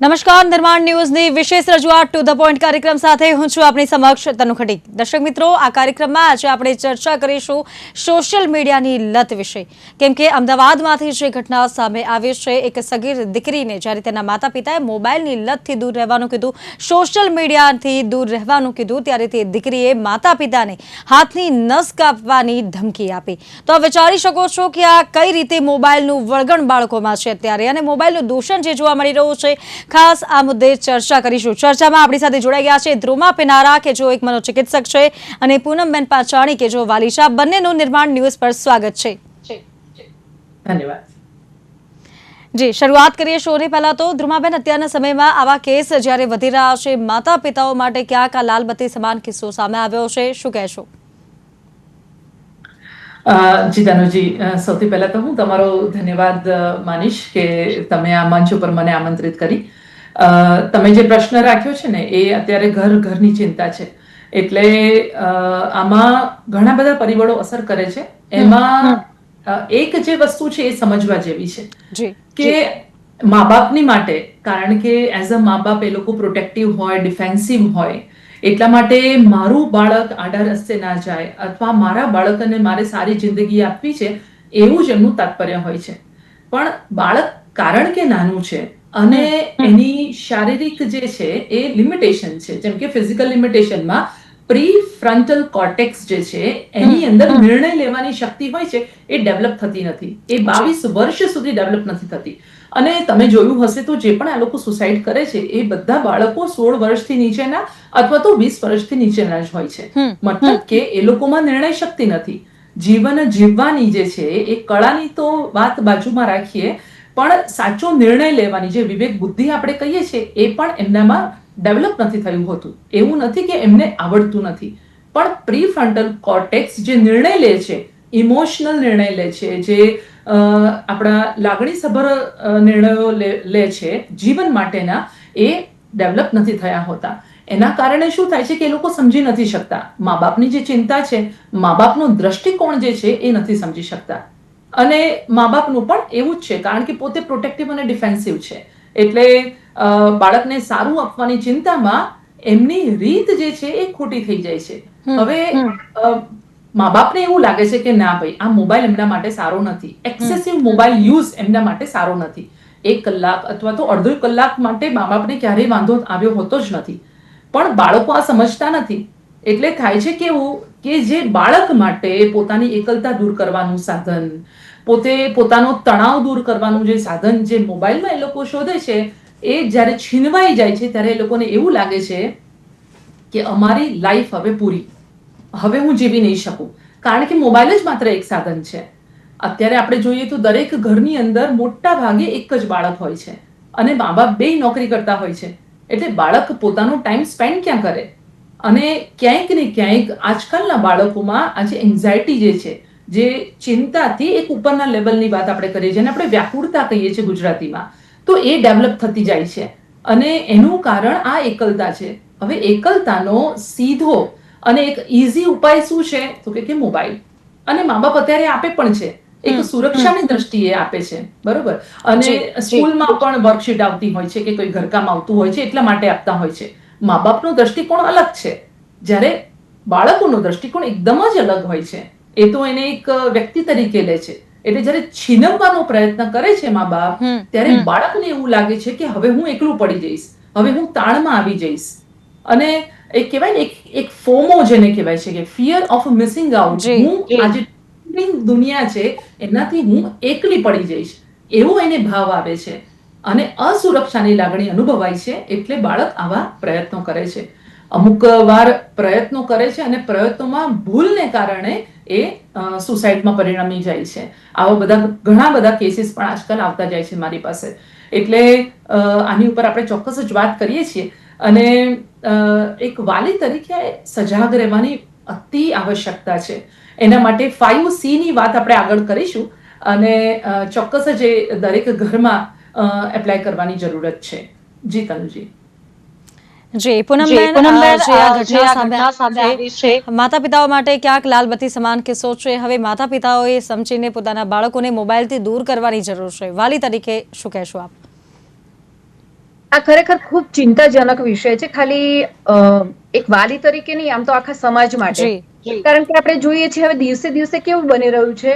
નમસ્કાર, નિર્માણ ન્યૂઝની વિશેષ રજૂઆત ટુ ધ પોઈન્ટ કાર્યક્રમ સાથે હું છું આપની સમક્ષ તનુ ખટીક। દર્શક મિત્રો, આ કાર્યક્રમમાં આજે આપણે ચર્ચા કરીશું સોશિયલ મીડિયાની લત વિશે, કેમ કે અમદાવાદમાંથી જે ઘટના સામે આવી છે, એક સગીર દીકરીને જ્યારે તેના માતા પિતાએ મોબાઈલની લતથી દૂર રહેવાનું કીધું, સોશિયલ મીડિયાથી દૂર રહેવાનું કીધું, ત્યારે તે દીકરીએ માતા પિતાને હાથની નસ કાપવાની ધમકી આપી। તો વિચારી શકો છો કે આ કઈ રીતે મોબાઈલનું વળગણ બાળકોમાં છે અત્યારે, અને મોબાઈલનું દૂષણ જે જોવા મળી રહ્યું છે, ખાસ આ મુદ્દે ચર્ચા કરીશું। ચર્ચામાં આપણી સાથે જોડાઈ ગયા છે ધ્રુમા પિનારા, કે જો એક મનોચિકિત્સક છે, અને પૂનમબેન પાંચાણી, કે જો વાલી છે। બંનેનું નિર્માણ ન્યૂઝ પર સ્વાગત છે। ધન્યવાદ જી, શરૂઆત કરીએ શોની। પહેલા તો ધ્રુમાબેન, અત્યારના સમયમાં આવા કેસ જ્યારે વધી રહ્યા છે, માતા પિતાઓ માટે ક્યાંક આ લાલબત્તી સમાન કિસ્સો સામે આવ્યો છે, શું કહેશો? જી તનુજી, સૌથી પહેલા તો હું તમારો ધન્યવાદ માનીશ કે તમે આ મંચ ઉપર મને આમંત્રિત કરી। તમે જે પ્રશ્ન રાખ્યો છે ને, એ અત્યારે ઘરની ચિંતા છે, એટલે આમાં ઘણા બધા પરિબળો અસર કરે છે। એમાં એક જે વસ્તુ છે એ સમજવા જેવી છે કે મા બાપની માટે, કારણ કે એઝ અ મા બાપ એ લોકો પ્રોટેક્ટિવ હોય, ડિફેન્સિવ હોય, એટલા માટે મારું બાળક આડા રસ્તે ના જાય અથવા મારા બાળકને મારે સારી જિંદગી આપવી છે, એવું જ એમનું તાત્પર્ય હોય છે। પણ બાળક કારણ કે નાનું છે અને એની શારીરિક જે છે એ લિમિટેશન છે, જેમ કે ફિઝિકલ લિમિટેશનમાં પ્રી ફ્રન્ટલ કોર્ટેક્સ જે છે એની અંદર નિર્ણય લેવાની શક્તિ હોય છે, એ ડેવલપ થતી નથી, એ 22 વર્ષ સુધી ડેવલપ નથી થતી। અને તમે જોયું હશે તો જે પણ આ લોકો સુસાઇડ કરે છે, એ બધા બાળકો 16 વર્ષથી નીચેના અથવા તો 20 વર્ષથી નીચેના જ હોય છે। મતલબ કે એ લોકોમાં નિર્ણય શક્તિ નથી, જીવન જીવવાની જે છે એ કળાની તો વાત બાજુમાં રાખીએ, પણ સાચો નિર્ણય લેવાની જે વિવેક બુદ્ધિ આપણે કહીએ છીએ, એ પણ એમનામાં ડેવલપ નથી થયું હોતું। એવું નથી કે એમને આવડતું નથી, પણ પ્રી ફ્રન્ટલ કોર્ટેક્સ જે નિર્ણય લે છે, ઇમોશનલ નિર્ણય લે છે, જે આપણા લાગણીસભર નિર્ણયો લે છે જીવન માટેના, એ ડેવલપ નથી થયા હોતા। એના કારણે શું થાય છે કે એ લોકો સમજી નથી શકતા, મા બાપની જે ચિંતા છે, મા બાપનો દ્રષ્ટિકોણ જે છે એ નથી સમજી શકતા। અને મા બાપનું પણ એવું જ છે, કારણ કે પોતે પ્રોટેક્ટિવ અને ડિફેન્સિવ છે, એટલે બાળકને સારું આપવાની ચિંતામાં એમની રીત જે છે એ ખોટી થઈ જાય છે। હવે મા બાપને એવું લાગે છે કે ના ભાઈ, આ મોબાઈલ એમના માટે સારો નથી, એક્સેસિવ મોબાઈલ યુઝ એમના માટે સારો નથી। 1 કલાક અથવા તો અડધો કલાક માટે મા બાપને ક્યારેય વાંધો આવ્યો હોતો જ નથી, પણ બાળકો આ સમજતા નથી। એટલે થાય છે કેવું કે જે બાળક માટે પોતાની એકલતા દૂર કરવાનું સાધન, પોતાનો તણાવ દૂર કરવાનું જે સાધન જે મોબાઈલમાં એ લોકો શોધે છે, એ જ્યારે છીનવાઈ જાય છે, ત્યારે એ લોકોને એવું લાગે છે કે અમારી લાઈફ હવે પૂરી, હવે હું જીવી નહીં શકું, કારણ કે મોબાઈલ જ માત્ર એક સાધન છે। અત્યારે આપણે જોઈએ તો દરેક ઘરની અંદર મોટા ભાગે એક જ બાળક હોય છે, અને મા બાપ બે નોકરી કરતા હોય છે, એટલે બાળક પોતાનો ટાઈમ સ્પેન્ડ ક્યાં કરે? અને ક્યાંક ને ક્યાંક આજકાલના બાળકોમાં આજે એન્ઝાયટી જે છે, જે ચિંતાથી એક ઉપરના લેવલની વાત આપણે કરીએ, જેને આપણે વ્યાકુળતા કહીએ છીએ ગુજરાતીમાં, તો એ ડેવલપ થતી જાય છે, અને એનું કારણ આ એકલતા છે। હવે એકલતાનો સીધો અને એક ઈઝી ઉપાય શું છે તો કે મોબાઈલ, અને મા બાપ અત્યારે આપે પણ છે, એક સુરક્ષાની દ્રષ્ટિએ આપે છે, બરોબર? અને સ્કૂલમાં પણ વર્કશીટ આવતી હોય છે કે કોઈ ઘરકામ આવતું હોય છે, એટલા માટે આપતા હોય છે। મા બાપનો દ્રષ્ટિકોણ અલગ છે, જ્યારે બાળકોનો દ્રષ્ટિકોણ એકદમ જ અલગ હોય છે। એ તો એને એક વ્યક્તિ તરીકે લે છે, એટલે જ્યારે છીનવવાનો પ્રયત્ન કરે છે મા બાપ, ત્યારે બાળકને એવું લાગે છે કે હવે હું એકલું પડી જઈશ, હવે હું તાણમાં આવી જઈશ, અને એક કહેવાય ને, એક ફોમો જેને કહેવાય છે કે ફિયર ઓફ મિસિંગ આઉટ, હું આજે દુનિયા છે એનાથી હું એકલી પડી જઈશ, એવો એને ભાવ આવે છે, અને અસુરક્ષાની લાગણી અનુભવાય છે, એટલે બાળક આવા પ્રયત્નો કરે છે। અમુક વાર પ્રયત્નો કરે છે અને પ્રયત્નોમાં ભૂલને કારણે એ સુસાઇડમાં પરિણમી જાય છે। આવા ઘણા બધા કેસીસ પણ આજકાલ આવતા જાય છે મારી પાસે, એટલે આની ઉપર આપણે ચોક્કસ જ વાત કરીએ છીએ। અને એક વાલી તરીકે સજાગ રહેવાની અતિ આવશ્યકતા છે, એના માટે 5C ની વાત આપણે આગળ કરીશું, અને ચોક્કસ જ એ દરેક ઘરમાં એપ્લાય કરવાની જરૂરત છે। જી તનુજી। જી પૂનમબેન, જે આ ઘટના સામે આવી છે, માતા પિતાઓ માટે ક્યાંક લાલબત્તી સમાન કિસ્સો છે। હવે માતા પિતાઓએ સમજીને પોતાના બાળકોને મોબાઈલથી દૂર કરવાની જરૂર છે, વાલી તરીકે શું કહેશો આપ? આ ખરેખર ખૂબ ચિંતાજનક વિષય છે, ખાલી એક વાલી તરીકે નહીં, આમ તો આખા સમાજ માટે. જી કારણ કે આપણે જોઈએ છીએ હવે દિવસે દિવસે કેવું બની રહ્યું છે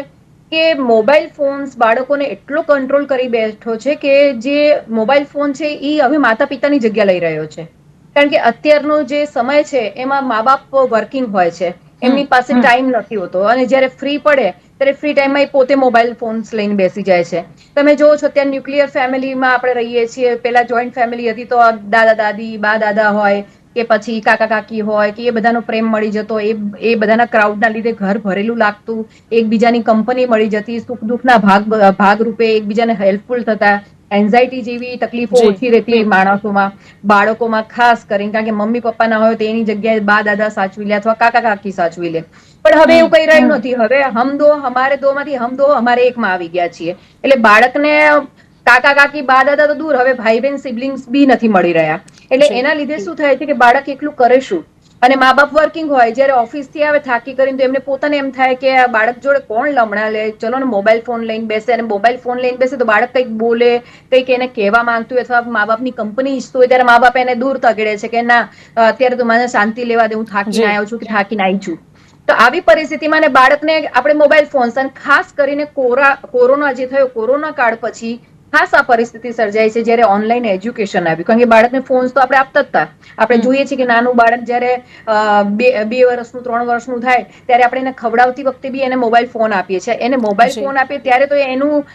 કે મોબાઈલ ફોન્સ બાળકોને એટલો કંટ્રોલ કરી બેઠો છે કે જે મોબાઈલ ફોન છે એ હવે માતા પિતાની જગ્યા લઈ રહ્યો છે. કારણ કે અત્યારનો જે સમય છે એમાં મા બાપ વર્કિંગ હોય છે, એમની પાસે ટાઈમ નથી હોતો, અને જ્યારે ફ્રી પડે ત્યારે ફ્રી ટાઈમમાં એ પોતે મોબાઈલ ફોન્સ લઈને બેસી જાય છે. તમે જોવો છો ત્યાં ન્યુક્લિયર ફેમિલીમાં આપણે રહીએ છીએ, પેલા જોઈન્ટ ફેમિલી હતી તો દાદા દાદી બા દાદા હોય કે પછી કાકા કાકી હોય કે એ બધાનો પ્રેમ મળી જતો, એ બધાના ક્રાઉડના લીધે ઘર ભરેલું લાગતું, એકબીજાની કંપની મળી જતી, સુખ દુઃખના ભાગરૂપે એકબીજાને હેલ્પફુલ થતા, એન્ઝાયટી જેવી તકલીફો જી ઓછી રહેતી માણસોમાં, બાળકોમાં ખાસ કરીને, કારણ કે મમ્મી પપ્પા ના હોય તો એની જગ્યાએ બા દાદા સાચવી લે અથવા કાકા કાકી સાચવી લે. પણ હવે એવું કઈ રહ્યું નથી. હવે હમ દો હમારે દો માંથી હમ દો હમારે એકમાં આવી ગયા છીએ. એટલે બાળકને કાકા કાકી બા દાદા તો દૂર, હવે ભાઈ બહેન સિબ્લિંગ્સ બી નથી મળી રહ્યા. એટલે એના લીધે શું થાય છે કે બાળક એકલું કરે શું? અને મા બાપ વર્કિંગ હોય, જયારે ઓફિસ થી આવે થાકી કરીને, તો એમને પોતાને એમ થાય કે આ બાળક જોડે કોણ લમણા લે, ચલો ને મોબાઈલ ફોન લઈને બેસે, અને મોબાઈલ ફોન લઈને બેસે તો બાળક કંઈક બોલે, કંઈક એને કહેવા માંગતું હોય અથવા મા બાપની કંપની ઈચ્છતું હોય, ત્યારે મા બાપ એને દૂર તગડે છે કે ના, અત્યારે તો મને શાંતિ લેવા દે, હું થાકીને આવ્યો છું કે થાકીને આવી છું. તો આવી પરિસ્થિતિમાં બાળકને આપણે મોબાઈલ ફોન્સ, અને ખાસ કરીને કોરોના જે થયો, કોરોના કાળ પછી ખાસ આ પરિસ્થિતિ સર્જાઈ છે જ્યારે ઓનલાઈન એજ્યુકેશન આવ્યું. કારણ કે બાળકને ફોન્સ તો આપણે આપતા જ હતા. આપણે જોઈએ છીએ કે નાનું બાળક જયારે 2 વર્ષનું 3 વર્ષનું થાય ત્યારે આપણે એને ખવડાવતી વખતે બી એને મોબાઈલ ફોન આપીએ છીએ. એને મોબાઈલ ફોન આપીએ ત્યારે તો એનું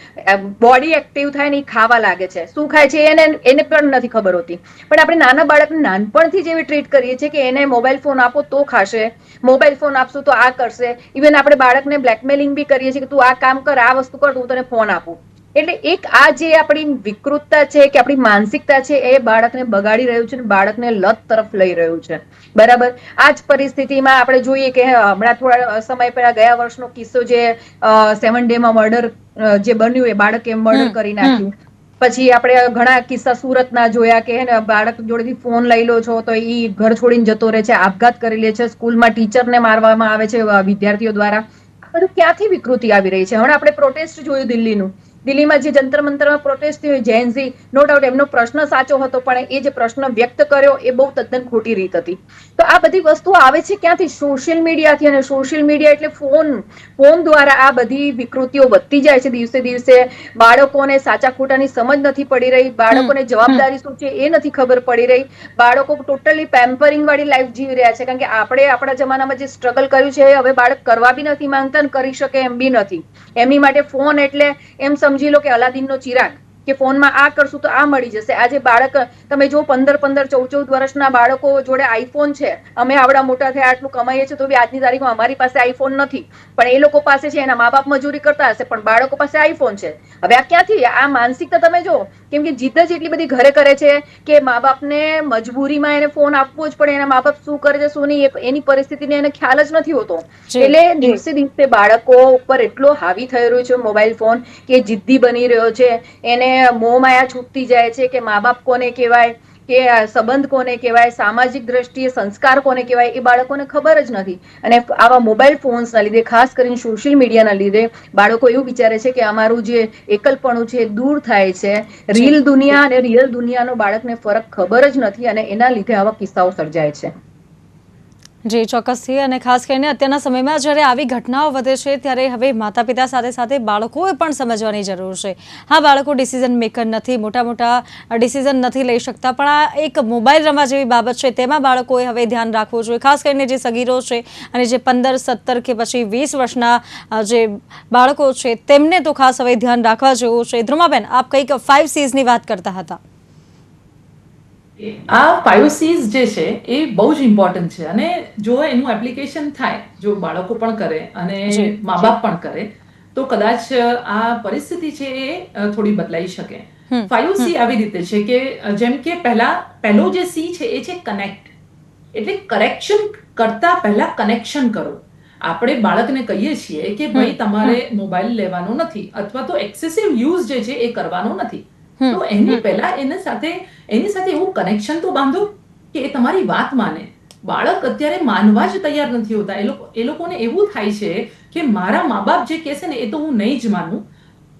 બોડી એક્ટિવ થાય ને, એ ખાવા લાગે છે. શું ખાય છે એને પણ નથી ખબર હોતી. પણ આપણે નાના બાળકને નાનપણથી જ એવી ટ્રીટ કરીએ છીએ કે એને મોબાઈલ ફોન આપો તો ખાશે, મોબાઈલ ફોન આપશું તો આ કરશે. ઇવન આપણે બાળકને બ્લેકમેલિંગ બી કરીએ છીએ કે તું આ કામ કર, આ વસ્તુ કર, હું તને ફોન આપું. એટલે એક આ જે આપણી વિકૃતતા છે કે આપણી માનસિકતા છે, એ બાળકને બગાડી રહ્યું છે, બાળકને લત તરફ લઈ રહ્યું છે. બરાબર. આ જ પરિસ્થિતિમાં આપણે જોઈએ કે હમણાં થોડા સમય પહેલા ગયા વર્ષનો કિસ્સો, જે 7 ડે માં મર્ડર જે બન્યું, એ બાળકે મર્ડર કરી નાખ્યું. પછી આપણે ઘણા કિસ્સા સુરતના જોયા કે બાળક જોડેથી ફોન લઈ લો છો તો એ ઘર છોડીને જતો રહે છે, આપઘાત કરી લે છે, સ્કૂલમાં ટીચરને મારવામાં આવે છે વિદ્યાર્થીઓ દ્વારા. આ બધું ક્યાંથી વિકૃતિ આવી રહી છે? હમણાં આપણે પ્રોટેસ્ટ જોયું દિલ્હીમાં જે જંતર મંતરમાં પ્રોટેસ્ટ થયો, જેનઝી, નો ડાઉટ એમનો પ્રશ્ન સાચો હતો, પણ એ જે પ્રશ્ન વ્યક્ત કર્યો એ બહુ તદ્દન ખોટી રીત હતી. તો આ બધી વસ્તુઓ આવે છે ક્યાંથી? સોશિયલ મીડિયાથી. અને સોશિયલ મીડિયા એટલે ફોન દ્વારા આ બધી વિકૃતિઓ વધતી જાય છે દિવસે દિવસે. બાળકોને સાચા ખોટાની સમજ નથી પડી રહી, બાળકોને જવાબદારી શું છે એ નથી ખબર પડી રહી. બાળકો ટોટલી પેમ્પરિંગ વાળી લાઈફ જીવી રહ્યા છે. કારણ કે આપણે આપણા જમાનામાં જે સ્ટ્રગલ કર્યું છે એ હવે બાળક કરવા બી નથી માંગતા, ને કરી શકે એમ બી નથી. એમની માટે ફોન એટલે એમ સમજી લો કે અલાદીનનો ચિરાગ, કે ફોનમાં આ કરશું તો આ મળી જશે. આજે બાળક તમે જો 15-15, 14-14 વર્ષના બાળકો જોડે આઈફોન છે. અમે આવડા મોટા થયા, આટલું કમાઈએ છીએ, તો બી આજની તારીખમાં અમારી પાસે આઈફોન નથી, પણ એ લોકો પાસે છે. એના મા બાપ મજૂરી કરતા હશે, પણ બાળકો પાસે આઈફોન છે. હવે આ ક્યાંથી? આ માનસિકતા તમે જો, કેમ કે જીદ જ એટલી બધી ઘરે કરે છે કે મા બાપને મજબૂરીમાં એને ફોન આપવો જ પડે. એના મા બાપ શું કરે છે શું નહીં એની પરિસ્થિતિને એને ખ્યાલ જ નથી હોતો. એટલે દિવસે દિવસે બાળકો ઉપર એટલો હાવી થઈ રહ્યો છે મોબાઈલ ફોન, કે જિદ્દી બની રહ્યો છે. એને મોહમાયા છૂટતી જાય છે કે મા બાપ કોને કહેવાય, કે સંબંધ કોને કહેવાય, સામાજિક દ્રષ્ટિએ સંસ્કાર કોને કહેવાય, એ બાળકોને ખબર જ નથી. અને આવા મોબાઈલ ફોન્સના લીધે, ખાસ કરીને સોશિયલ મીડિયાના લીધે, બાળકો એવું વિચારે છે કે અમારું જે એકલપણું છે દૂર થાય છે. રીલ દુનિયા અને રિયલ દુનિયાનો બાળકને ફરક ખબર જ નથી, અને એના લીધે આવા કિસ્સાઓ સર્જાય છે. જી ચોક્કસથી. અને ખાસ કરીને અત્યારના સમયમાં જ્યારે આવી ઘટનાઓ વધે છે ત્યારે હવે માતા પિતા સાથે સાથે બાળકોએ પણ સમજવાની જરૂર છે. હા, બાળકો ડિસિઝન મેકર નથી, મોટા ડિસિઝન નથી લઈ શકતા, પણ આ એક મોબાઈલ રમવા જેવી બાબત છે, તેમાં બાળકોએ હવે ધ્યાન રાખવું જોઈએ. ખાસ કરીને જે સગીરો છે અને જે 15, 17 કે પછી 20 વર્ષના જે બાળકો છે, તેમને તો ખાસ હવે ધ્યાન રાખવા જેવું છે. ધ્રુમાબેન, આપ કંઈક 5 C's ની વાત કરતા હતા. આ 5 C's જે છે એ બહુ જ ઇમ્પોર્ટન્ટ છે. અને જો એનું એપ્લિકેશન થાય, જો બાળકો પણ કરે અને મા બાપ પણ કરે, તો કદાચ આ પરિસ્થિતિ છે એ થોડી બદલાઈ શકે. 5 C આવી રીતે છે કે જેમ કે પહેલો જે C છે એ છે કનેક્ટ. એટલે કરેક્શન કરતા પહેલા કનેક્શન કરો. આપણે બાળકને કહીએ છીએ કે ભાઈ તમારે મોબાઈલ લેવાનો નથી, અથવા તો એક્સેસિવ યુઝ જે છે એ કરવાનો નથી. તો એની પહેલા એની સાથે એવું કનેક્શન તો બાંધો કે એ તમારી વાત માને. બાળક અત્યારે માનવા જ તૈયાર નથી હોતા. એ લોકોને એવું થાય છે કે મારા મા બાપ જે કહેશે ને એ તો હું નહીં જ માનું,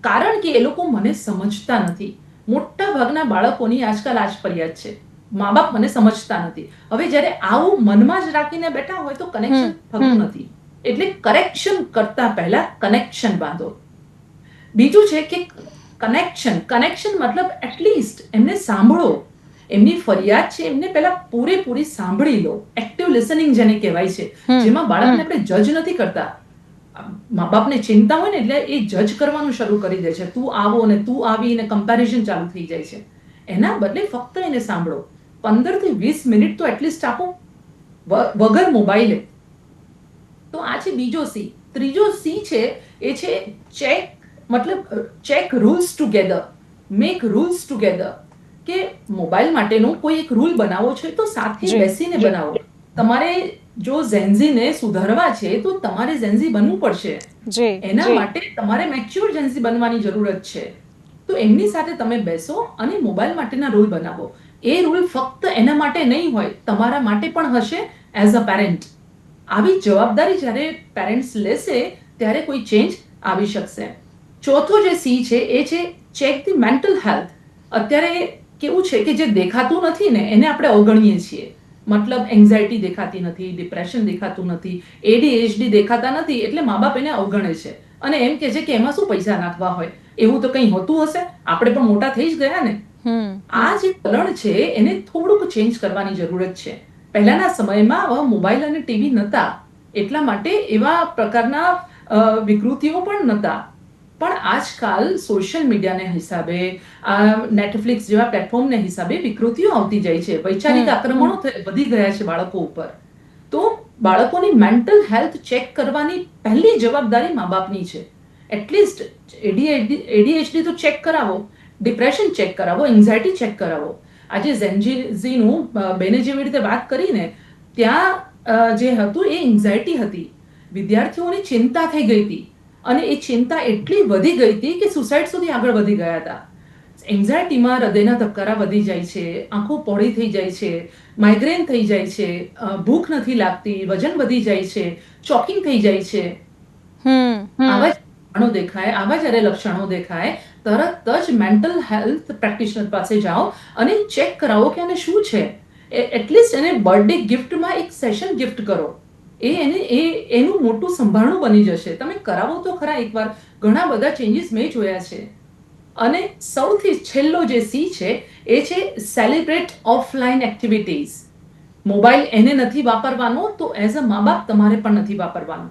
કારણ કે એ લોકો મને સમજતા નથી. મોટા ભાગના બાળકોની આજકાલ આ જ ફરિયાદ છે. મા બાપ મને સમજતા નથી. હવે જ્યારે આવું મનમાં જ રાખીને બેઠા હોય તો કનેક્શન થતું નથી. એટલે કરેક્શન કરતા પહેલા કનેક્શન બાંધો. બીજું છે કે કનેક્શન મતલબ એટલીસ્ટ એમને સાંભળો. એમની ફરિયાદ છે એમને પહેલા પૂરેપૂરી સાંભળી લો. એક્ટિવ લિસનિંગ જેને કહેવાય છે, જેમાં બાળકને આપણે જજ નથી કરતા. મા બાપને ચિંતા હોય ને એટલે એ જજ કરવાનું શરૂ કરી દે છે. તું આવો ને તું આવી ને કમ્પેરિઝન ચાલુ થઈ જાય છે. એના બદલે ફક્ત એને સાંભળો. 15 થી 20 મિનિટ તો એટલીસ્ટ આપો વગર મોબાઈલે. તો આ છે બીજો સી. ત્રીજો સી છે એ છે check rules together, make rules together. કે મોબાઈલ માટેનો કોઈ એક રૂલ બનાવો છે તો સાથે બેસીને બનાવો. તમારે જો ઝેન્ઝીને સુધારવા છે તો તમારે ઝેન્ઝી બનવું પડશે. એના માટે તમારે મેચ્યોર ઝેન્ઝી બનવાની જરૂરત છે. તો એમની સાથે તમે બેસો અને મોબાઈલ માટેના રૂલ બનાવો. એ રૂલ ફક્ત એના માટે નહીં હોય, તમારા માટે પણ હશે એઝ અ પેરેન્ટ. આવી જવાબદારી જ્યારે પેરેન્ટ્સ લેશે ત્યારે કોઈ ચેન્જ આવી શકશે. ચોથો જે સી છે એ છે ચેક ધી મેન્ટલ હેલ્થ. અત્યારે કેવું છે કે જે દેખાતું નથી ને એને આપણે અવગણીએ છીએ. મતલબ એન્ઝાયટી દેખાતી નથી, ડિપ્રેશન દેખાતું નથી, ADHD દેખાતા નથી, એટલે મા બાપ એને અવગણે છે અને એમ કે છે કે એમાં શું પૈસા નાખવા હોય, એવું તો કંઈ હોતું હશે, આપણે પણ મોટા થઈ જ ગયા ને. આ જે વલણ છે એને થોડુંક ચેન્જ કરવાની જરૂરત છે. પહેલાના સમયમાં મોબાઈલ અને ટીવી નહોતા, એટલા માટે એવા પ્રકારના વિકૃતિઓ પણ નહોતા. પણ આજકાલ સોશિયલ મીડિયાના હિસાબે, નેટફ્લિક્સ જેવા પ્લેટફોર્મને હિસાબે વિકૃતિઓ આવતી જાય છે. વૈચારિક આક્રમણો વધી ગયા છે બાળકો ઉપર. તો બાળકોની મેન્ટલ હેલ્થ ચેક કરવાની પહેલી જવાબદારી મા બાપની છે. એટલીસ્ટ ADHD તો ચેક કરાવો, ડિપ્રેશન ચેક કરાવો, એન્ઝાયટી ચેક કરાવો. આજે ઝેન્ઝીનું બેને જેવી રીતે વાત કરીને ત્યાં જે હતું એ એન્ઝાયટી હતી. વિદ્યાર્થીઓની ચિંતા થઈ ગઈ હતી અને એ ચિંતા એટલી વધી ગઈ હતી કે સુસાઇડ સુધી આગળ વધી ગયા હતા. એન્ઝાયટીમાં હૃદયના ધબકારા વધી જાય છે, આંખો પહોળી થઈ જાય છે, માઇગ્રેન થઈ જાય છે, ભૂખ નથી લાગતી, વજન વધી જાય છે, ચોકિંગ થઈ જાય છે. આવા લક્ષણો દેખાય, આવા જ્યારે લક્ષણો દેખાય તરત જ મેન્ટલ હેલ્થ પ્રેક્ટિશનર પાસે જાઓ અને ચેક કરાવો કે આને શું છે. એટલીસ્ટ એને બર્થડે ગિફ્ટમાં એક સેશન ગિફ્ટ કરો. એનું મોટું સંભાળણું બની જશે. તમે કરાવો તો ખરા એકવાર. ઘણા બધા ચેન્જીસ મેં જોયા છે. અને સૌથી છેલ્લો જે સી છે એ છે સેલિબ્રેટ ઓફલાઈન એક્ટિવિટીઝ. મોબાઈલ એને નથી વાપરવાનો તો એઝ અ મા બાપ તમારે પણ નથી વાપરવાનો.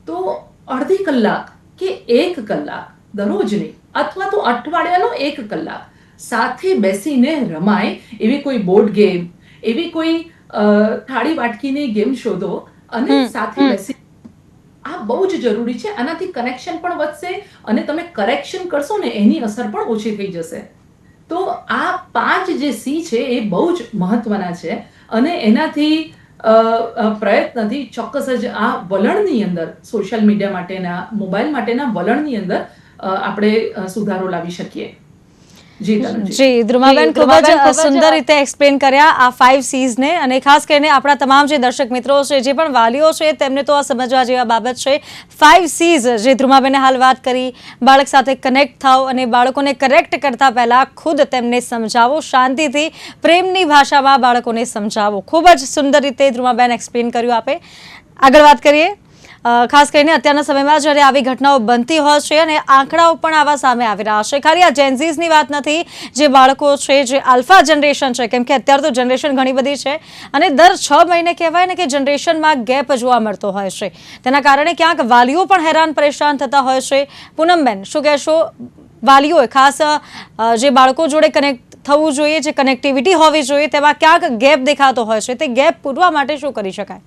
તો અડધી કલાક કે 1 કલાક દરરોજની અથવા તો અઠવાડિયાનો 1 કલાક સાથે બેસીને રમાય એવી કોઈ બોર્ડ ગેમ, એવી કોઈ થાળી વાટકીની ગેમ શોધો અને સાથે બેસી. આ બહુ જ જરૂરી છે. આનાથી કનેક્શન પણ વધશે અને તમે કરેક્શન કરશો ને એની અસર પણ ઓછી થઈ જશે. તો આ 5 જે સી છે એ બહુ જ મહત્વના છે અને એનાથી પ્રયત્નથી ચોક્કસ જ આ વલણની અંદર, સોશિયલ મીડિયા માટેના, મોબાઈલ માટેના વલણની અંદર આપણે સુધારો લાવી શકીએ. જી ધ્રુમાબેન, ખૂબ જ સુંદર રીતે એક્સપ્લેન કર્યા આ 5 C's ને. અને ખાસ કરીને આપણા તમામ જે દર્શક મિત્રો છે, જે પણ વાલીઓ છે, તેમને તો આ સમજવા જેવા બાબત છે. 5 C's જે ધ્રુમાબેને હાલ વાત કરી, બાળક સાથે કનેક્ટ થાઓ અને બાળકોને કરેક્ટ કરતા પહેલા ખુદ તેમને સમજાવો, શાંતિથી પ્રેમની ભાષામાં બાળકોને સમજાવો. ખૂબ જ સુંદર રીતે ધ્રુમાબેન એક્સપ્લેન કર્યું. આપે આગળ વાત કરીએ. ખાસ કરીને અત્યારના સમયમાં જ્યારે આવી ઘટનાઓ બનતી હોય છે અને આંકડાઓ પણ આવા સામે આવી રહ્યા છે. ખાલી આ જેન્ઝીસની વાત નથી, જે બાળકો છે, જે આલ્ફા જનરેશન છે, કેમ કે અત્યારે તો જનરેશન ઘણી બધી છે અને દર 6 મહિને કહેવાય ને કે જનરેશનમાં ગેપ જોવા મળતો હોય છે. તેના કારણે ક્યાંક વાલીઓ પણ હેરાન પરેશાન થતા હોય છે. પૂનમબેન, શું કહેશો? વાલીઓએ ખાસ જે બાળકો જોડે કનેક્ટ થવું જોઈએ, જે કનેક્ટિવિટી હોવી જોઈએ, તેમાં ક્યાંક ગેપ દેખાતો હોય છે. તે ગેપ પૂરવા માટે શું કરી શકાય?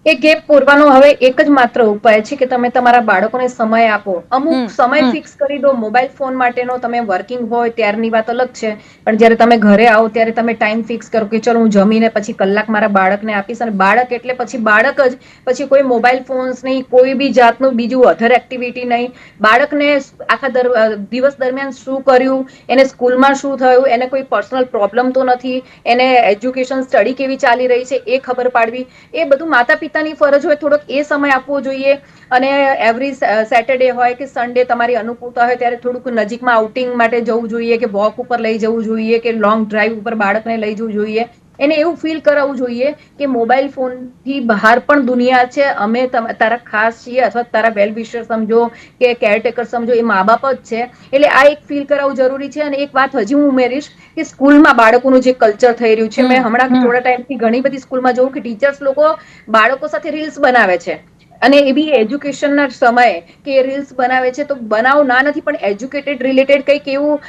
એ ગેપ પૂરવાનો હવે એક જ માત્ર ઉપાય છે કે તમે તમારા બાળકોને સમય આપો. અમુક સમય ફિક્સ કરી દો. મોબાઈલ ફોન માટેનો તમે વર્કિંગ હોય ત્યારની વાત અલગ છે, પણ જ્યારે તમે ઘરે આવો ત્યારે તમે ટાઈમ ફિક્સ કરો કે ચલો હું જમીને પછી કલાક મારા બાળકને આપીશ. અને બાળક એટલે પછી બાળક જ, પછી કોઈ મોબાઈલ ફોન્સ નહીં, કોઈ બી જાતનું બીજું અધર એક્ટિવિટી નહીં. બાળકને આખા દિવસ દરમિયાન શું કર્યું, એને સ્કૂલમાં શું થયું, એને કોઈ પર્સનલ પ્રોબ્લેમ તો નથી, એને એજ્યુકેશન સ્ટડી કેવી ચાલી રહી છે એ ખબર પાડવી. એ બધું માતા પિતા પોતાની ફરજ હોય થોડોક એ સમય આપવો જોઈએ. અને એવરી સેટરડે હોય કે સન્ડે તમારી અનુકૂળતા હોય ત્યારે થોડુંક નજીકમાં આઉટિંગ માટે જવું જોઈએ, કે વોક ઉપર લઈ જવું જોઈએ, કે લોંગ ડ્રાઈવ ઉપર બાળકને લઈ જવું જોઈએ. એને એવું ફીલ કરાવવું જોઈએ કે મોબાઈલ ફોનથી બહાર પણ દુનિયા છે, અમે તારા ખાસ છીએ, અથવા તારા વેલ વિશર સમજો કે કેરટેકર સમજો, એ મા બાપ જ છે. એટલે આ એક ફીલ કરાવવું જરૂરી છે. અને એક વાત હજી હું ઉમેરીશ કે સ્કૂલમાં બાળકોનું જે કલ્ચર થઈ રહ્યું છે, મેં હમણાં થોડા ટાઈમથી ઘણી બધી સ્કૂલમાં જોઉં કે ટીચર્સ લોકો બાળકો સાથે રીલ્સ બનાવે છે. અને એ બી એજ્યુકેશનના સમયે કે રીલ્સ બનાવે છે. તો બનાવ ના નથી, પણ એજ્યુકેટેડ રિલેટેડ કંઈક એવું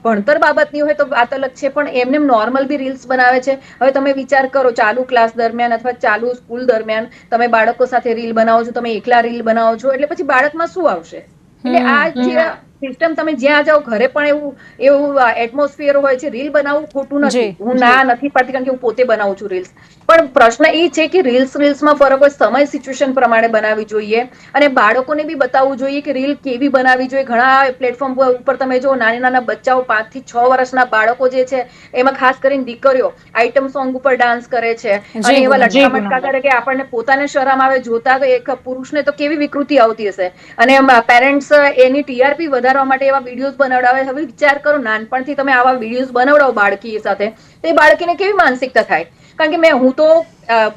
ભણતર બાબતની હોય તો વાત અલગ છે, પણ એમને નોર્મલ બી રીલ્સ બનાવે છે. હવે તમે વિચાર કરો, ચાલુ ક્લાસ દરમિયાન અથવા ચાલુ સ્કૂલ દરમિયાન તમે બાળકો સાથે રીલ બનાવો છો, તમે એકલા રીલ બનાવો છો, એટલે પછી બાળકમાં શું આવશે? એટલે આ જે સિસ્ટમ તમે જ્યાં જાઓ ઘરે પણ એવું એવું એટમોસ્ફિયર હોય છે. રીલ બનાવવું ખોટું નથી, જી હું ના નથી પાડતી, કારણ કે હું પોતે બનાવું છું રીલ્સ. પણ પ્રશ્ન એ છે કે રીલ્સમાં ફરક હોય, સમય સિચ્યુએશન પ્રમાણે બનાવવી જોઈએ. અને બાળકોને બી બતાવવું જોઈએ કે રીલ કેવી બનાવવી જોઈએ. ઘણા પ્લેટફોર્મ ઉપર તમે જો નાના નાના બચ્ચાઓ 5 થી 6 વર્ષના બાળકો જે છે, એમાં ખાસ કરીને દીકરીઓ આઈટમ સોંગ ઉપર ડાન્સ કરે છે, અને જી એવા પૂનમ. લટકા મટકા કરે કે આપણને પોતાને શરમ આવે જોતા. તો એક પુરુષને તો કેવી વિકૃતિ આવતી હશે. અને પેરેન્ટ્સ એની ટીઆરપી વધારવા માટે એવા વિડીયોઝ બનાવડાવે. હવે વિચાર કરો, નાનપણથી તમે આવા વિડીયોઝ બનાવડાવો બાળકી સાથે, તો એ બાળકીને કેવી માનસિકતા થાય? કારણ કે હું તો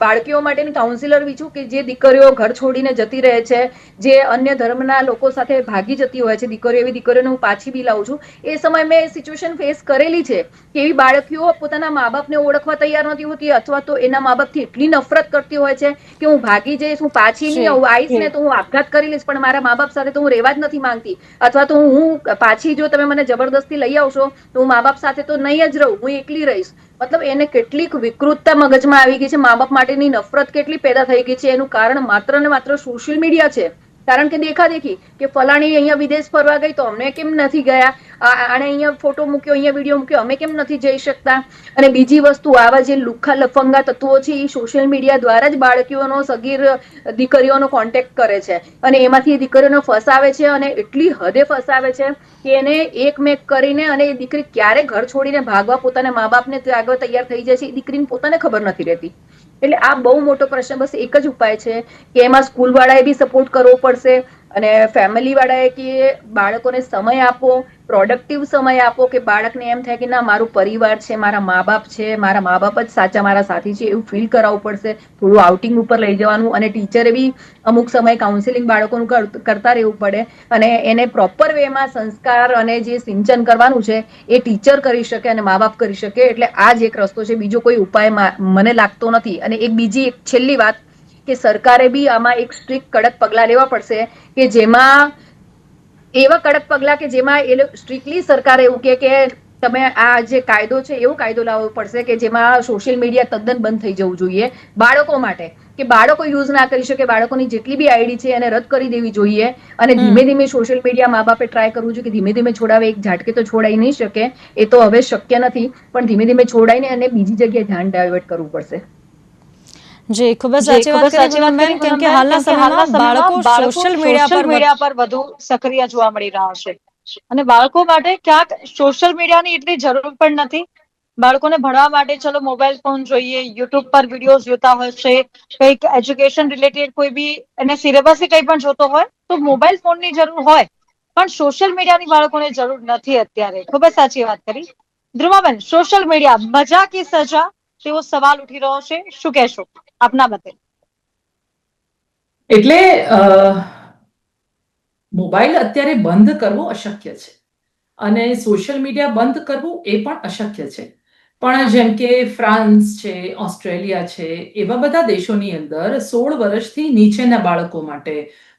બાળકીઓ માટેની કાઉન્સિલર બી છું, કે જે દીકરીઓ ઘર છોડીને જતી રહે છે, જે અન્ય ધર્મના લોકો સાથે ભાગી જતી હોય છે દીકરીઓ, એવી દીકરીઓને હું પાછી બી લાવું છું. એ સમયે મેં સિચ્યુએશન ફેસ કરેલી છે કે એવી બાળકીઓ પોતાના મા બાપને ઓળખવા તૈયાર નથી હોતી, અથવા તો એના મા બાપથી એટલી નફરત કરતી હોય છે કે હું ભાગી જઈશ, હું પાછી નહીં જી આવું, આવીશ ને તો હું આપઘાત કરી લઈશ, પણ મારા મા બાપ સાથે તો હું રહેવા જ નથી માંગતી. અથવા તો હું પાછી, જો તમે મને જબરદસ્તી લઈ આવશો તો હું મા બાપ સાથે તો નહીં જ રહું, હું એકલી રહીશ. મતલબ એને કેટલીક વિકૃતતા મગજમાં આવી ગઈ છે, મા બાપ માટેની નફરત કેટલી પેદા થઈ ગઈ છે. એનું કારણ માત્ર ને માત્ર સોશિયલ મીડિયા છે. કારણ કે દેખાદેખી કે ફલાણી અહીંયા વિદેશ ફરવા ગઈ તો અમે કેમ નથી ગયા, આને અહીંયા ફોટો મૂક્યો, અહીંયા વિડીયો મૂક્યો, અમે કેમ નથી જઈ શકતા? અને બીજી વસ્તુ, આવા જે લુખ્ખા લફંગા તત્વો છે, એ સોશિયલ મીડિયા દ્વારા જ બાળકીઓનો, સગીર દીકરીઓનો કોન્ટેક્ટ કરે છે. અને એમાંથી દીકરીઓને ફસાવે છે, અને એટલી હદે ફસાવે છે કે એને એકમેક કરીને, અને એ દીકરી ક્યારે ઘર છોડીને ભાગવા પોતાના મા બાપને આગળ તૈયાર થઈ જાય છે, એ દીકરીને પોતાને ખબર નથી રહેતી. એટલે આ બહુ મોટો પ્રશ્ન. બસ એક જ ઉપાય છે કે એમાં સ્કૂલ વાળાએ બી સપોર્ટ કરવો પડશે, અને ફેમિલી વાળાએ કે બાળકોને સમય આપો, પ્રોડક્ટિવ સમય આપો, કે બાળકને એમ થાય કે ના, મારું પરિવાર છે, મારા મા બાપ છે, મારા મા બાપ જ સાચા મારા સાથી છે, એવું ફીલ કરાવવું પડશે. થોડું આઉટિંગ ઉપર લઈ જવાનું, અને ટીચરે બી અમુક સમય કાઉન્સિલિંગ બાળકોનું કરતા રહેવું પડે. અને એને પ્રોપર વેમાં સંસ્કાર અને જે સિંચન કરવાનું છે એ ટીચર કરી શકે અને મા બાપ કરી શકે. એટલે આ જ એક રસ્તો છે, બીજો કોઈ ઉપાય મને લાગતો નથી. અને એક બીજી એક છેલ્લી વાત, કે સરકારે બી આમાં એક સ્ટ્રિક્ટ કડક પગલા લેવા પડશે, કે જેમાં એવા કડક પગલા કે જેમાં એ સ્ટ્રિક્ટલી સરકાર એવું કે તમે આ જે કાયદો છે એવો કાયદો લાવવો પડશે કે જેમાં સોશિયલ મીડિયા તદ્દન બંધ થઈ જવું જોઈએ બાળકો માટે, કે બાળકો યુઝ ના કરી શકે. બાળકોની જેટલી બી આઈડી છે એને રદ કરી દેવી જોઈએ. અને ધીમે ધીમે સોશિયલ મીડિયા મા બાપે ટ્રાય કરવું જોઈએ કે ધીમે ધીમે છોડાવે. એક ઝાટકે તો છોડાઈ નહીં શકે, એ તો હવે શક્ય નથી, પણ ધીમે ધીમે છોડાઈને અને બીજી જગ્યાએ ધ્યાન ડાયવર્ટ કરવું પડશે. જી, ખૂબ જ સાચી વાત કરી પૂનમબેન. કેમ કે હાલના સમયમાં બાળકો સોશિયલ મીડિયા પર વધુ સક્રિય જોવા મળી રહ્યા છે, અને બાળકો માટે ક્યાંક સોશિયલ મીડિયાની એટલી જરૂર પણ નથી. બાળકોને ભણવા માટે ચલો મોબાઈલ ફોન જોઈએ, યુટ્યુબ પર વિડીયો જોતા હોય છે, કંઈક એજ્યુકેશન રિલેટેડ કોઈ બી એને સિલેબસ કંઈ પણ જોતો હોય તો મોબાઈલ ફોનની જરૂર હોય, પણ સોશિયલ મીડિયાની બાળકોને જરૂર નથી અત્યારે. ખૂબ જ સાચી વાત કરી ધ્રુવાબેન. સોશિયલ મીડિયા મજા કી સજા, તેવો સવાલ ઉઠી રહ્યો છે, શું કહેશો આપના મતે? એટલે મોબાઈલ અત્યારે બંધ કરવો અશક્ય છે, અને સોશિયલ મીડિયા બંધ કરવું એ પણ અશક્ય છે. પણ જેમ કે ફ્રાન્સ છે, ઓસ્ટ્રેલિયા છે, એવા બધા દેશોની અંદર 16 વર્ષથી નીચેના બાળકો માટે,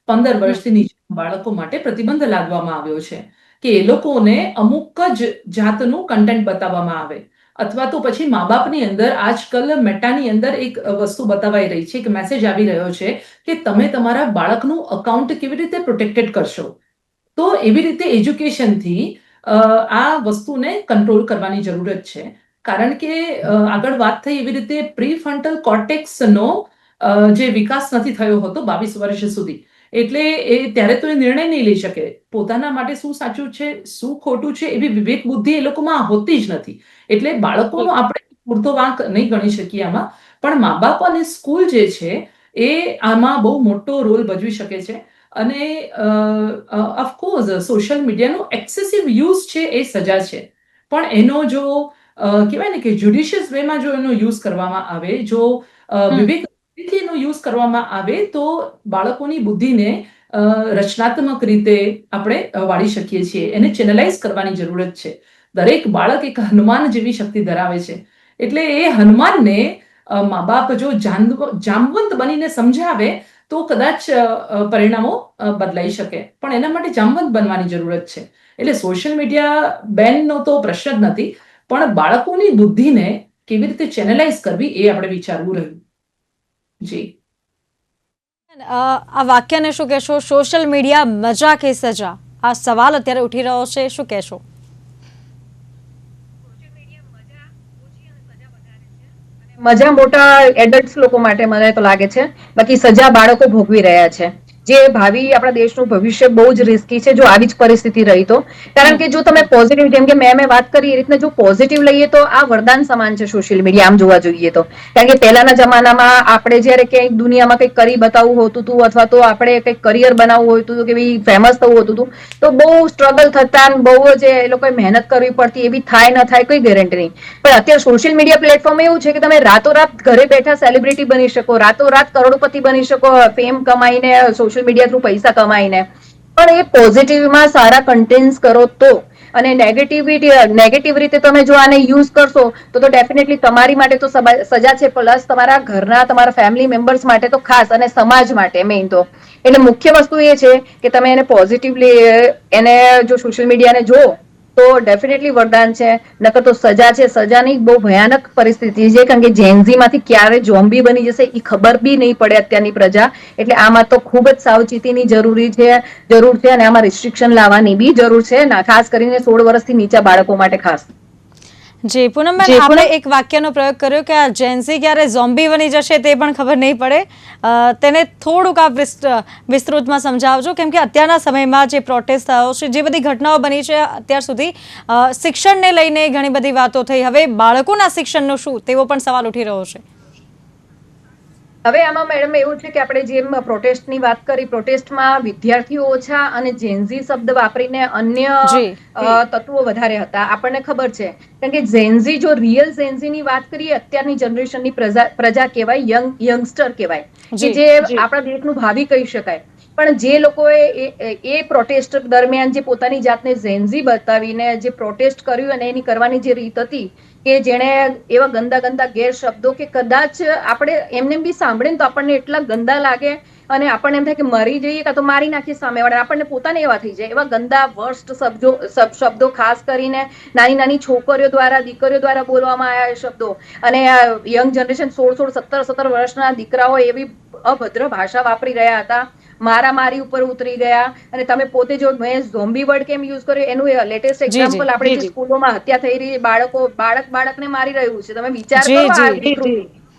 15 વર્ષથી નીચેના બાળકો માટે પ્રતિબંધ લાદવામાં આવ્યો છે કે એ લોકોને અમુક જ જાતનું કન્ટેન્ટ બતાવવામાં આવે. અથવા તો પછી મા બાપની અંદર આજકાલ મેટાની અંદર એક વસ્તુ બતાવાઈ રહી છે, એક મેસેજ આવી રહ્યો છે કે તમે તમારા બાળકનું અકાઉન્ટ કેવી રીતે પ્રોટેક્ટેડ કરશો. તો એવી રીતે એજ્યુકેશનથી આ વસ્તુને કંટ્રોલ કરવાની જરૂરત છે. કારણ કે આગળ વાત થઈ એવી રીતે પ્રીફ્રન્ટલ કોર્ટેક્સનો જે વિકાસ નથી થયો હતો 22 વર્ષ સુધી, એટલે એ ત્યારે તો એ નિર્ણય નહીં લઈ શકે. પોતાના માટે શું સાચું છે, શું ખોટું છે, એવી વિવેક બુદ્ધિ એ લોકોમાં હોતી જ નથી. એટલે બાળકોનો આપણે પૂરતો વાંક નહીં ગણી શકીએ આમાં. પણ મા બાપ અને સ્કૂલ જે છે એ આમાં બહુ મોટો રોલ ભજવી શકે છે. અને ઓફકોર્સ સોશિયલ મીડિયાનો એક્સેસિવ યુઝ છે એ સજા છે, પણ એનો જો કહેવાય ને કે જ્યુડિશિયસ વેમાં જો એનો યુઝ કરવામાં આવે, જો વિવેકથી એનો યુઝ કરવામાં આવે, તો બાળકોની બુદ્ધિને રચનાત્મક રીતે આપણે વાળી શકીએ છીએ. એને ચેનલાઇઝ કરવાની જરૂરત છે. દરેક બાળક એક હનુમાન જેવી શક્તિ ધરાવે છે. એટલે એ હનુમાનને મા બાપ જો જામવંત બનીને સમજાવે તો કદાચ પરિણામો બદલાઈ શકે, પણ એના માટે જામવંત બનવાની જરૂરત છે. એટલે સોશિયલ મિડિયા બેનનો તો પ્રશ્ન જ નથી, પણ બાળકોની બુદ્ધિને કેવી રીતે ચેનલાઇઝ કરવી એ આપણે વિચારવું રહ્યું. જી, આ વાક્યને શું કહેશો? સોશિયલ મીડિયા મજા કે સજા, આ સવાલ અત્યારે ઉઠી રહ્યો છે, શું કહેશો? મજા મોટા એડલ્ટ લોકો માટે મને તો લાગે છે, બાકી સજા બાળકો ભોગવી રહ્યા છે. જે ભાવિ આપણા દેશનું ભવિષ્ય બહુ જ રિસ્કી છે જો આવી જ પરિસ્થિતિ રહી તો. કારણ કે જો તમે પોઝિટિવ, જેમ કે મેં વાત કરી એ રીતના જો પોઝિટિવ લઈએ તો આ વરદાન સમાન છે સોશિયલ મીડિયા, આમ જોવા જોઈએ તો. કારણ કે પહેલાના જમાનામાં આપણે જયારે ક્યાંક દુનિયામાં કંઈક કરી બતાવવું હોતું હતું, અથવા તો આપણે કંઈક કરિયર બનાવવું હોતું હતું, કે ફેમસ થવું હોતું હતું, તો બહુ સ્ટ્રગલ થતા, બહુ જ એ લોકોએ મહેનત કરવી પડતી. એવી થાય ન થાય કોઈ ગેરંટી નહીં. પણ અત્યારે સોશિયલ મીડિયા પ્લેટફોર્મ એવું છે કે તમે રાતોરાત ઘરે બેઠા સેલિબ્રિટી બની શકો, રાતોરાત કરોડપતિ બની શકો, ફેમ કમાઈને, સોશિયલ મીડિયા થ્રુ પૈસા કમાઈને. પણ એ પોઝિટિવમાં સારા કન્ટેન્ટ્સ કરો તો, અને નેગેટિવ રીતે તમે જો આને યુઝ કરશો તો ડેફિનેટલી તમારી માટે તો સજા છે, પ્લસ તમારા ઘરના, તમારા ફેમિલી મેમ્બર્સ માટે તો ખાસ, અને સમાજ માટે મેઇન તો. એટલે મુખ્ય વસ્તુ એ છે કે તમે એને પોઝિટિવલી, એને જો સોશિયલ મીડિયાને જો તો ડેફિનેટલી વરદાન છે, નકર તો સજા છે. સજાની બહુ ભયાનક પરિસ્થિતિ છે, કારણ કે જેનઝી માંથી ક્યારે ઝોમ્બી બની જશે એ ખબર બી નહીં પડે અત્યારની પ્રજા. એટલે આમાં તો ખૂબ જ સાવચેતીની જરૂર છે, અને આમાં રિસ્ટ્રિક્શન લાવવાની બી જરૂર છે, ખાસ કરીને 16 વર્ષથી નીચા બાળકો માટે ખાસ. જી પૂનમબેન, આપણે એક વાક્યનો પ્રયોગ કર્યો કે આ જેન્ઝી ક્યારે ઝોમ્બી બની જશે તે પણ ખબર નહીં પડે. તેને થોડુંક આપ વિસ્તૃતમાં સમજાવજો, કેમ કે અત્યારના સમયમાં જે પ્રોટેસ્ટ થયો છે, જે બધી ઘટનાઓ બની છે અત્યાર સુધી, શિક્ષણને લઈને ઘણી બધી વાતો થઈ. હવે બાળકોના શિક્ષણનું શું, તેવો પણ સવાલ ઉઠી રહ્યો છે. હવે આમાં મેડમ એવું છે કે આપણે જેમ પ્રોટેસ્ટની વાત કરી, પ્રોટેસ્ટમાં વિદ્યાર્થીઓ ઓછા અને જેન્ઝી શબ્દ વાપરીને અન્ય તત્વો વધારે હતા, આપણને ખબર છે. કારણ કે જેન્ઝી, જો રિયલ જેન્ઝીની વાત કરીએ, અત્યારની જનરેશનની પ્રજા કહેવાય, યંગસ્ટર કહેવાય, કે જે આપણા દેશનું ભાવિ કહી શકાય. પણ જે લોકોએ એ પ્રોટેસ્ટ દરમિયાન જે પોતાની જાતને જેન્ઝી બતાવીને જે પ્રોટેસ્ટ કર્યું, અને એની કરવાની જે રીત હતી, કે જેણે એવા ગંદા ગંદા ગેરશબ્દો, કે કદાચ આપણે એમને બી સાંભળીને તો આપણને એટલા ગંદા લાગે, અને આપણને એમ થાય કે મરી જઈએ કાં તો મારી નાખીએ સામેવાળા, આપણને પોતાને એવા થઈ જાય. એવા ગંદા વર્સ્ટ શબ્દો, ખાસ કરીને નાની નાની છોકરીઓ દ્વારા, દીકરીઓ દ્વારા બોલવામાં આવ્યા એ શબ્દો. અને યંગ જનરેશન 16, 17 વર્ષના દીકરાઓ એવી અભદ્ર ભાષા વાપરી રહ્યા હતા, મારામારી ઉપર ઉતરી ગયા. અને તમે પોતે જો, મેં ઝોમ્બી વર્ડ કેમ યુઝ કર્યો એનું લેટેસ્ટ એક્ઝામ્પલ, આપણે જે સ્કૂલોમાં હત્યા થઈ રહી, બાળકને મારી રહ્યું છે, તમે વિચાર કરો.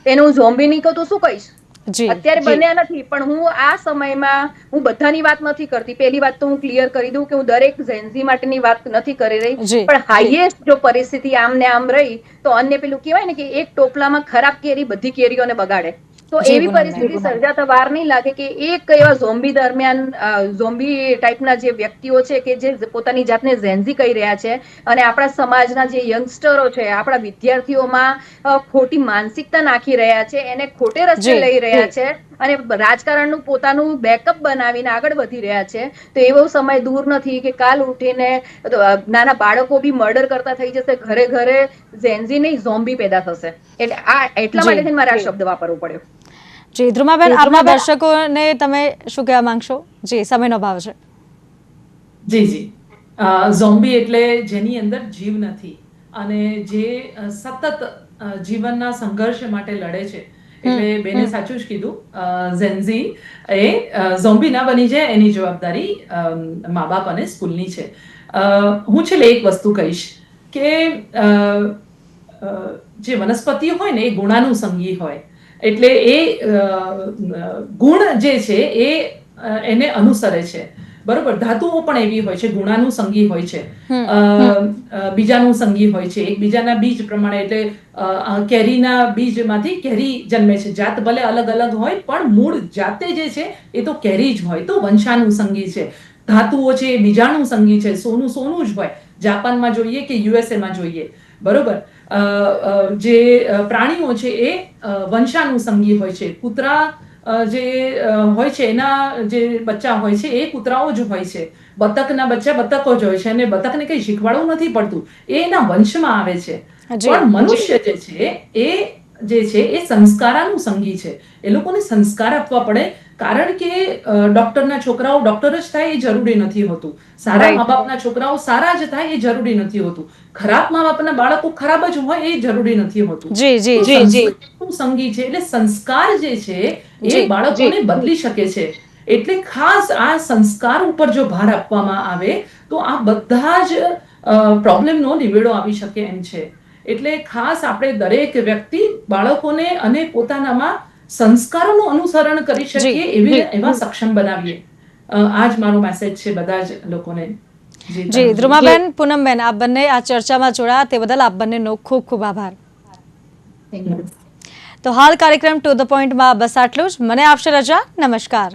એનું ઝોમ્બી નહીં કહું તો શું કહીશ? અત્યારે બન્યા નથી, પણ હું આ સમયમાં, હું બધાની વાત નથી કરતી. પહેલી વાત તો હું ક્લિયર કરી દઉં કે હું દરેક જેન્ઝી માટેની વાત નથી કરી રહી, પણ હાઈએસ્ટ જો પરિસ્થિતિ આમ ને આમ રહી તો અન્ય પેલું કહેવાય ને કે એક ટોપલામાં ખરાબ કેરી બધી કેરીઓને બગાડે. તો એવી પરિસ્થિતિ સર્જાતા વાર નહીં લાગે કે એક એવા ઝોમ્બી દરમિયાન, ઝોમ્બી ટાઈપના જે વ્યક્તિઓ છે કે જે પોતાની જાતને જેન્ઝી કહી રહ્યા છે, અને આપણા સમાજના જે યંગસ્ટરો છે, આપણા વિદ્યાર્થીઓમાં ખોટી માનસિકતા નાખી રહ્યા છે, એને ખોટે રસ્તે લઈ રહ્યા છે, અને રાજકારણનું પોતાનું બેકઅપ બનાવીને આગળ વધી રહ્યા છે. તો એવો સમય દૂર નથી કે કાલ ઉઠીને નાના બાળકો બી મર્ડર કરતા થઈ જશે, ઘરે ઘરે જેન્ઝી નહીં ઝોમ્બી પેદા થશે. એટલે એટલા માટે મારે આ શબ્દ વાપરવો પડ્યો. જી ધ્રુમાબેન, આપના દર્શકોને તમે શું કહેવા માંગશો? જી, સમયનો ભાવ છે. જી, ઝોમ્બી એટલે જેની અંદર જીવ નથી, અને જે સતત જીવનના સંઘર્ષ માટે લડે છે. એટલે બેને સાચું જ કીધું, ઝેન્ઝી એ ઝોમ્બી ના બની જાય એની જવાબદારી મા બાપ અને સ્કૂલની છે. હું છેલ્લે એક વસ્તુ કહીશ કે જે વનસ્પતિ હોય ને એ ગુણાનુસંગી હોય, એટલે એ ગુણ જે છે એ એને અનુસરે છે. બરોબર, ધાતુઓ પણ એવી હોય છે, ગુણાનું સંગી હોય છે, બીજાનું સંગી હોય છે, એકબીજાના બીજ પ્રમાણે. એટલે કેરીના બીજમાંથી કેરી જન્મે છે. જાત ભલે અલગ અલગ હોય પણ મૂળ જાતે જે છે એ તો કેરી જ હોય, તો વંશાનું સંગી છે. ધાતુઓ છે એ બીજાણુ સંગી છે. સોનું સોનું જ હોય, જાપાનમાં જોઈએ કે યુએસએ માં જોઈએ, બરોબર. જે પ્રાણીઓ છે એ વંશાનું સંગી હોય છે. કૂતરા જે હોય છે એના જે બચ્ચા હોય છે એ કૂતરાઓ જ હોય છે. બતકના બચ્ચા બતકો જ હોય છે, અને બતકને કઈ શીખવાડવું નથી પડતું, એ એના વંશમાં આવે છે. પણ મનુષ્ય જે છે એ સંસ્કારાનું સંગી છે. એ લોકોને સંસ્કાર આપવા પડે, કારણ કે ડોક્ટરના છોકરાઓ ડોક્ટર જ થાય એ જરૂરી નથી હોતું. સારા મા બાપના છોકરાઓ સારા જ થાય એ જરૂરી નથી હોતું. ખરાબ મા બાપના બાળકો ખરાબ જ હોય એ જરૂરી નથી હોતું. સંસ્કારનું સંગી છે, એટલે સંસ્કાર જે છે એ બાળકોને બદલી શકે છે. એટલે ખાસ આ સંસ્કાર ઉપર જો ભાર આપવામાં આવે તો આ બધા જ પ્રોબ્લેમનો નિવેડો આવી શકે એમ છે. એટલે ખાસ આપણે દરેક વ્યક્તિ બાળકોને અને પોતાનામાં સંસ્કારોનું અનુસરણ કરી શકીએ એવા સક્ષમ બનાવીએ. આ જ મારો મેસેજ છે બધા જ લોકોને. જી ધ્રુમાબેન, પૂનમબેન, આપ બંને આ ચર્ચામાં જોડાયા તે બદલ આપ બંનેનો ખૂબ ખૂબ આભાર. તો હાલ કાર્યક્રમ ટુ ધ પોઈન્ટમાં બસ આટલું જ. મને આપશે રજા. નમસ્કાર.